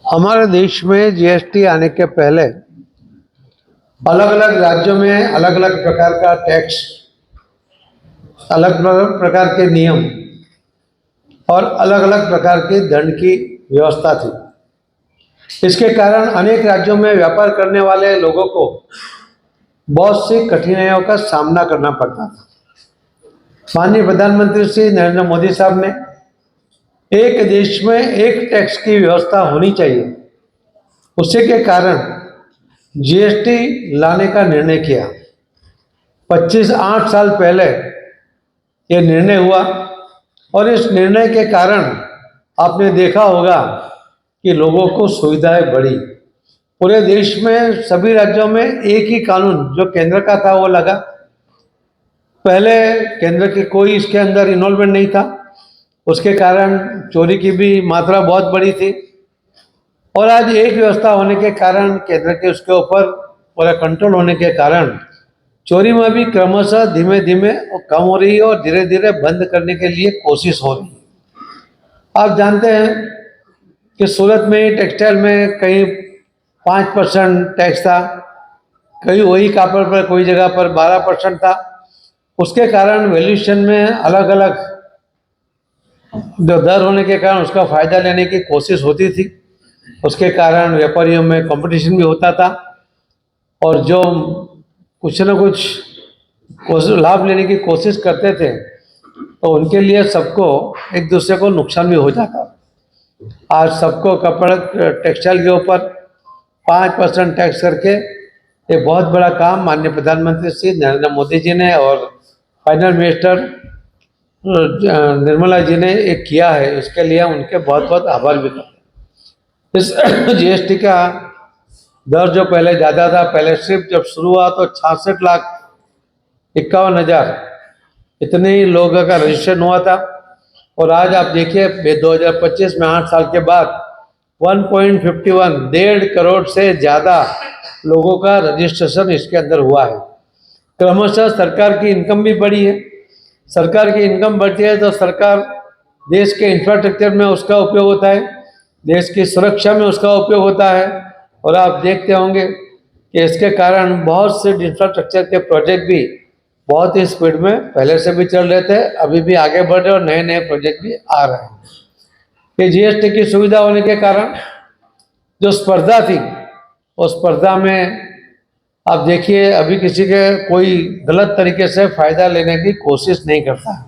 हमारे देश में जीएसटी आने के पहले अलग अलग राज्यों में अलग अलग प्रकार का टैक्स, अलग अलग प्रकार के नियम और अलग अलग प्रकार के दंड की व्यवस्था थी। इसके कारण अनेक राज्यों में व्यापार करने वाले लोगों को बहुत सी कठिनाइयों का सामना करना पड़ता था। माननीय प्रधानमंत्री श्री नरेंद्र मोदी साहब ने एक देश में एक टैक्स की व्यवस्था होनी चाहिए, उसी के कारण जीएसटी लाने का निर्णय किया। 8 साल पहले ये निर्णय हुआ और इस निर्णय के कारण आपने देखा होगा कि लोगों को सुविधाएं बढ़ी। पूरे देश में सभी राज्यों में एक ही कानून जो केंद्र का था वो लगा। पहले केंद्र की कोई इसके अंदर इन्वॉल्वमेंट नहीं था, उसके कारण चोरी की भी मात्रा बहुत बड़ी थी। और आज एक व्यवस्था होने के कारण, केंद्र के उसके ऊपर पूरा कंट्रोल होने के कारण चोरी में भी क्रमशः धीमे धीमे कम हो रही है और धीरे धीरे बंद करने के लिए कोशिश हो रही है। आप जानते हैं कि सूरत में टेक्सटाइल में कहीं 5% टैक्स था, कहीं वही कापड़ पर कोई जगह पर 12% था। उसके कारण वैल्यूएशन में अलग अलग जो दर होने के कारण उसका फायदा लेने की कोशिश होती थी। उसके कारण व्यापारियों में कंपटीशन भी होता था और जो कुछ न कुछ लाभ लेने की कोशिश करते थे तो उनके लिए सबको एक दूसरे को नुकसान भी हो जाता। आज सबको कपड़ा टेक्सटाइल के ऊपर 5% टैक्स करके ये बहुत बड़ा काम माननीय प्रधानमंत्री श्री नरेंद्र मोदी जी ने और फाइनल मिनिस्टर निर्मला जी ने एक किया है। इसके लिए उनके बहुत बहुत आभार भी करते हैं। इस जीएसटी का दर जो पहले ज़्यादा था, पहले सिर्फ जब शुरू हुआ तो 66,51,000 इतने ही लोगों का रजिस्ट्रेशन हुआ था। और आज आप देखिए 2025 में 8 साल के बाद 1.51 1.5 करोड़ से ज़्यादा लोगों का रजिस्ट्रेशन इसके अंदर हुआ है। क्रमशः सरकार की इनकम भी बढ़ी है। सरकार की इनकम बढ़ती है तो सरकार देश के इंफ्रास्ट्रक्चर में उसका उपयोग होता है, देश की सुरक्षा में उसका उपयोग होता है। और आप देखते होंगे कि इसके कारण बहुत से इंफ्रास्ट्रक्चर के प्रोजेक्ट भी बहुत ही स्पीड में पहले से भी चल रहे थे, अभी भी आगे बढ़ रहे और नए नए प्रोजेक्ट भी आ रहे हैं। ये जीएसटी की सुविधा होने के कारण जो स्पर्धा थी उस स्पर्धा में आप देखिए अभी किसी के कोई गलत तरीके से फायदा लेने की कोशिश नहीं करता है।